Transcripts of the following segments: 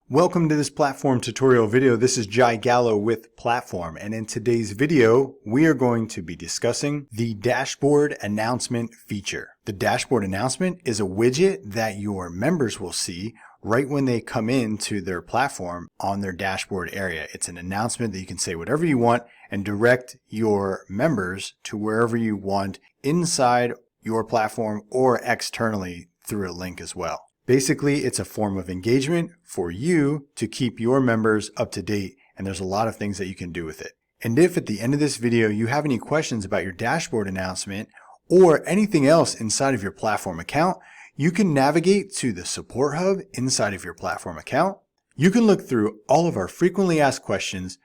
Welcome to this platform tutorial video. This is Jai Gallo with Platform, and in today's video we are going to be discussing the dashboard announcement feature. The dashboard announcement is a widget that your members will see right when they come into their platform on their dashboard area. It's an announcement that you can say whatever you want and direct your members to wherever you want inside your platform or externally through a link as well. Basically, it's a form of engagement for you to keep your members up to date, and there's a lot of things that you can do with it. And if at the end of this video you have any questions about your dashboard announcement or anything else inside of your platform account, you can navigate to the support hub inside of your platform account. You can look through all of our frequently asked questions.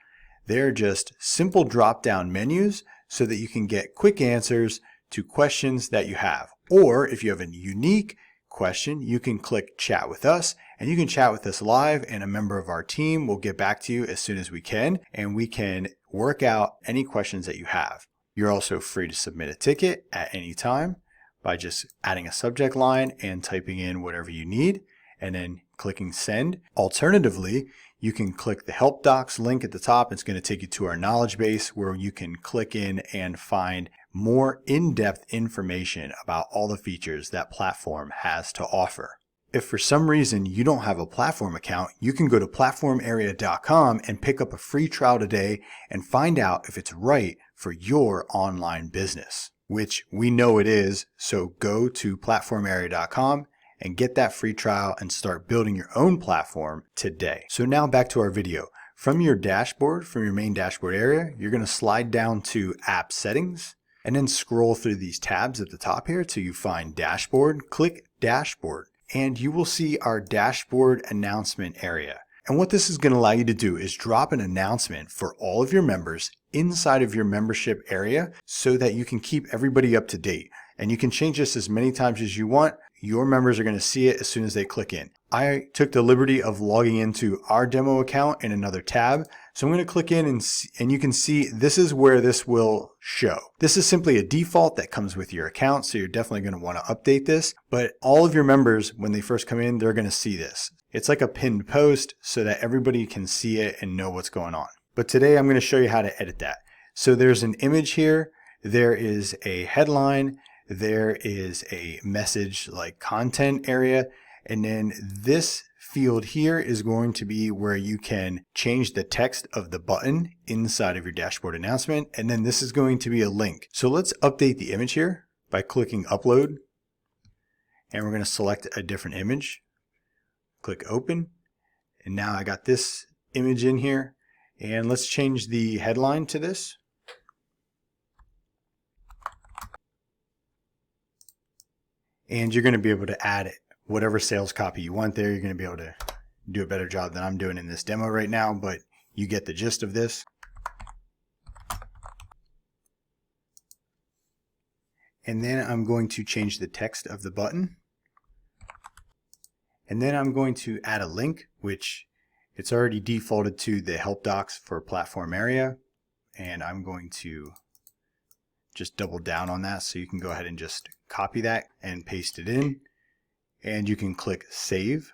They're just simple drop-down menus so that you can get quick answers to questions that you have. Or if you have a unique question, you can click chat with us, and you can chat with us live, and a member of our team will get back to you as soon as we can, and we can work out any questions that you have. You're also free to submit a ticket at any time by just adding a subject line and typing in whatever you need and then clicking send. Alternatively, you can click the help docs link at the top. It's going to take you to our knowledge base where you can click in and find more in-depth information about all the features that Platform has to offer. If for some reason you don't have a Platform account, you can go to platformarea.com and pick up a free trial today and find out if it's right for your online business, which we know it is. So go to platformarea.com and get that free trial and start building your own platform today. So now back to our video. From your dashboard, from your main dashboard area, you're going to slide down to App Settings and then scroll through these tabs at the top here till you find Dashboard. Click Dashboard and you will see our dashboard announcement area. And what this is going to allow you to do is drop an announcement for all of your members inside of your membership area so that you can keep everybody up to date. And you can change this as many times as you want. Your members are going to see it as soon as they click in. I took the liberty of logging into our demo account in another tab. So I'm going to click in and you can see this is where this will show. This is simply a default that comes with your account. So you're definitely going to want to update this. But all of your members, when they first come in, they're going to see this. It's like a pinned post so that everybody can see it and know what's going on. But today I'm going to show you how to edit that. So there's an image here. There is a headline. There is a message like content area, and then this field here is going to be where you can change the text of the button inside of your dashboard announcement, and then this is going to be a link. So let's update the image here by clicking upload, and we're going to select a different image. Click open, and now I got this image in here, and let's change the headline to this. And you're going to be able to add whatever sales copy you want there. You're going to be able to do a better job than I'm doing in this demo right now, but you get the gist of this. And then I'm going to change the text of the button. And then I'm going to add a link, which it's already defaulted to the help docs for Platform Area. And I'm going to just double down on that so you can go ahead and just copy that and paste it in, and you can click save.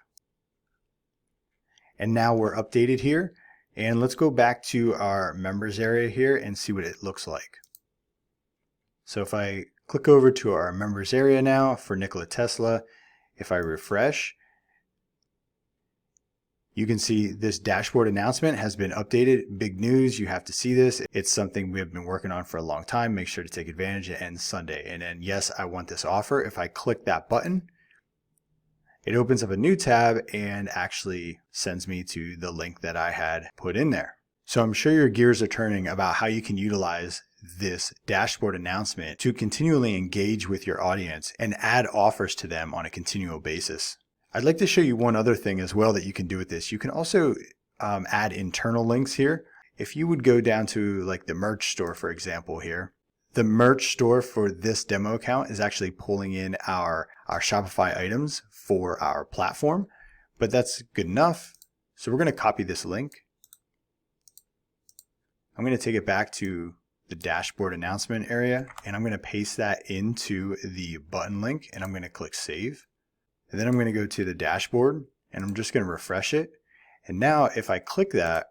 And now we're updated here, and let's go back to our members area here and see what it looks like. So if I click over to our members area now for Nikola Tesla, if I refresh, you can see this dashboard announcement has been updated. Big news, you have to see this. It's something we have been working on for a long time. Make sure to take advantage. It ends Sunday. And then yes, I want this offer. If I click that button, it opens up a new tab and actually sends me to the link that I had put in there. So I'm sure your gears are turning about how you can utilize this dashboard announcement to continually engage with your audience and add offers to them on a continual basis. I'd like to show you one other thing as well that you can do with this. You can also add internal links here. If you would go down to like the merch store, for example, here, the merch store for this demo account is actually pulling in our Shopify items for our platform, but that's good enough. So we're going to copy this link. I'm going to take it back to the dashboard announcement area, and I'm going to paste that into the button link, and I'm going to click save. And then I'm going to go to the dashboard, and I'm just going to refresh it. And now if I click that,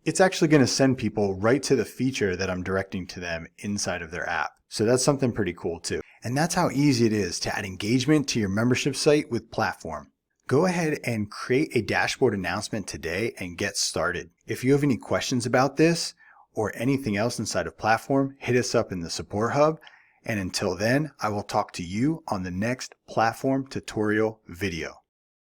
it's actually going to send people right to the feature that I'm directing to them inside of their app. So that's something pretty cool too. And that's how easy it is to add engagement to your membership site with Platform. Go ahead and create a dashboard announcement today and get started. If you have any questions about this or anything else inside of Platform, hit us up in the support hub. And until then, I will talk to you on the next Platform tutorial video.